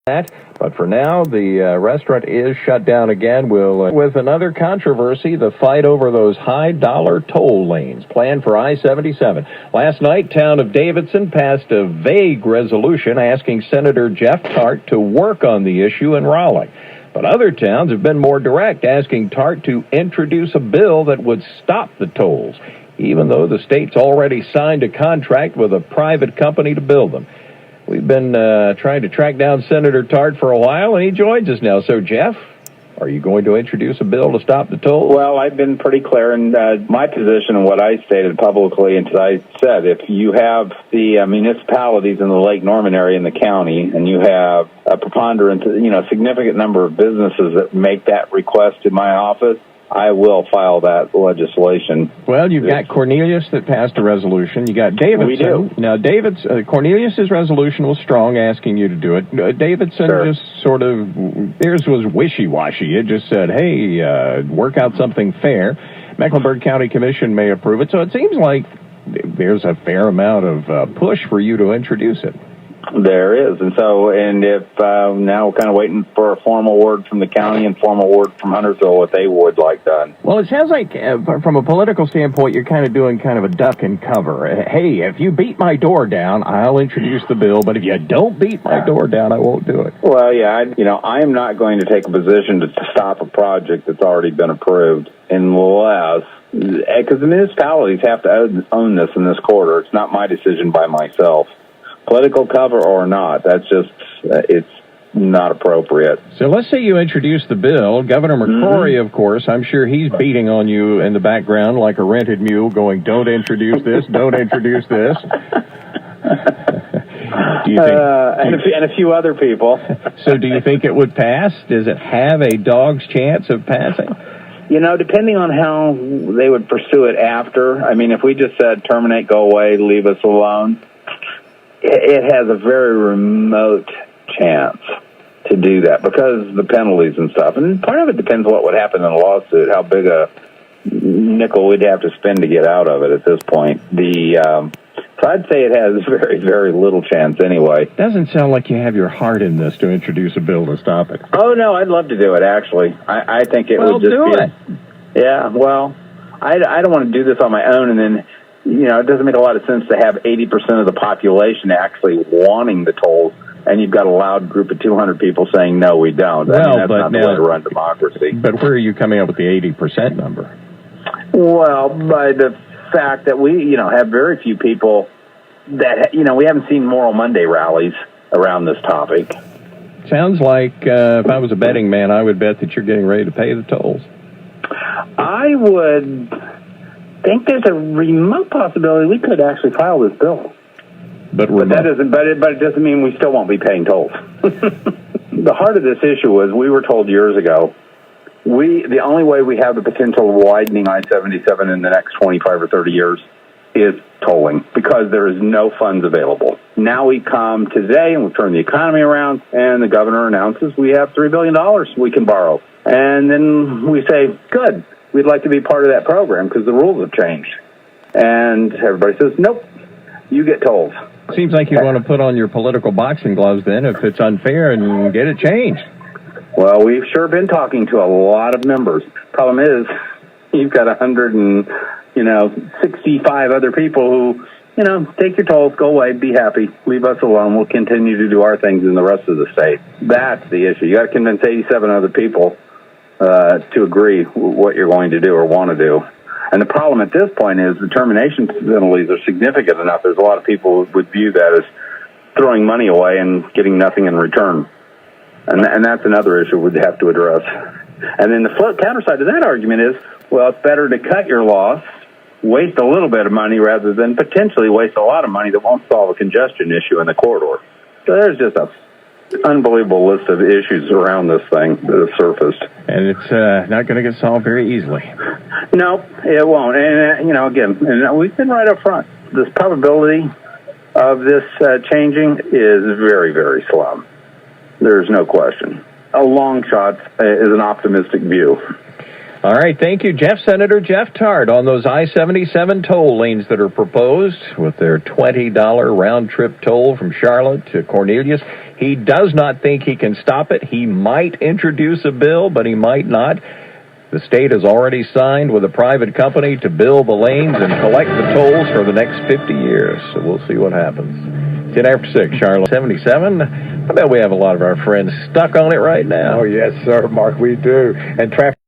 that. But for now, the restaurant is shut down again. With another controversy, the fight over those high-dollar toll lanes planned for I-77. Last night, town of Davidson passed a vague resolution asking Senator Jeff Tarte to work on the issue in Raleigh. But other towns have been more direct, asking Tarte to introduce a bill that would stop the tolls, even though the state's already signed a contract with a private company to build them. We've been trying to track down Senator Tarte for a while, and he joins us now. So, Jeff, are you going to introduce a bill to stop the tolls? Well, I've been pretty clear in my position and what I stated publicly, and I said if you have the municipalities in the Lake Norman area in the county, and you have a preponderance, significant number of businesses that make that request to my office, I will file that legislation. Well, you've got Cornelius that passed a resolution. You got Davidson. We do. Now, Cornelius's resolution was strong, asking you to do it. Davidson just sort of, theirs was wishy-washy. It just said, hey, work out something fair. Mecklenburg County Commission may approve it. So it seems like there's a fair amount of push for you to introduce it. There is. And if now we're kind of waiting for a formal word from the county and formal word from Huntersville what they would like done. Well, it sounds like from a political standpoint, you're kind of doing kind of a duck and cover. Hey, if you beat my door down, I'll introduce the bill. But if you don't beat my door down, I won't do it. Well, yeah, I am not going to take a position to stop a project that's already been approved unless, because the municipalities have to own this in this quarter. It's not my decision by myself. Political cover or not, that's just, it's not appropriate. So let's say you introduce the bill. Governor McCrory, of course, I'm sure he's beating on you in the background like a rented mule going, don't introduce this, don't introduce this. Do you think, and a few other people. So do you think it would pass? Does it have a dog's chance of passing? Depending on how they would pursue it after. I mean, if we just said terminate, go away, leave us alone, it has a very remote chance to do that because of the penalties and stuff. And part of it depends what would happen in a lawsuit, how big a nickel we'd have to spend to get out of it at this point. So I'd say it has very, very little chance anyway. Doesn't sound like you have your heart in this to introduce a bill to stop it. Oh, no, I'd love to do it, actually. I think it would just do be... it. Yeah, well, I don't want to do this on my own and then... it doesn't make a lot of sense to have 80% of the population actually wanting the tolls, and you've got a loud group of 200 people saying, no, we don't. That's not the way to run democracy. But where are you coming up with the 80% number? Well, by the fact that we, have very few people that, we haven't seen Moral Monday rallies around this topic. Sounds like if I was a betting man, I would bet that you're getting ready to pay the tolls. I would... I think there's a remote possibility we could actually file this bill. But it doesn't mean we still won't be paying tolls. The heart of this issue was we were told years ago the only way we have the potential of widening I-77 in the next 25 or 30 years is tolling because there is no funds available. Now we come today and we turn the economy around and the governor announces we have $3 billion we can borrow. And then we say, good. We'd like to be part of that program because the rules have changed. And everybody says, nope, you get tolls. Seems like you want to put on your political boxing gloves then if it's unfair and get it changed. Well, we've sure been talking to a lot of members. Problem is, you've got 165 other people who, take your tolls, go away, be happy, leave us alone. We'll continue to do our things in the rest of the state. That's the issue. You got to convince 87 other people to agree what you're going to do or want to do. And the problem at this point is the termination penalties are significant enough. There's a lot of people who would view that as throwing money away and getting nothing in return. And that's another issue we'd have to address. And then the counter side to that argument is, well, it's better to cut your loss, waste a little bit of money rather than potentially waste a lot of money that won't solve a congestion issue in the corridor. So there's just a unbelievable list of issues around this thing that have surfaced. And it's not going to get solved very easily. No, it won't. And, again, we've been right up front. This probability of this changing is very, very slim. There's no question. A long shot is an optimistic view. All right, thank you, Jeff. Senator Jeff Tarte on those I-77 toll lanes that are proposed with their $20 round-trip toll from Charlotte to Cornelius. He does not think he can stop it. He might introduce a bill, but he might not. The state has already signed with a private company to build the lanes and collect the tolls for the next 50 years. So we'll see what happens. 10 after 6, Charlotte 77. I bet we have a lot of our friends stuck on it right now. Oh, yes, sir, Mark, we do. And traffic.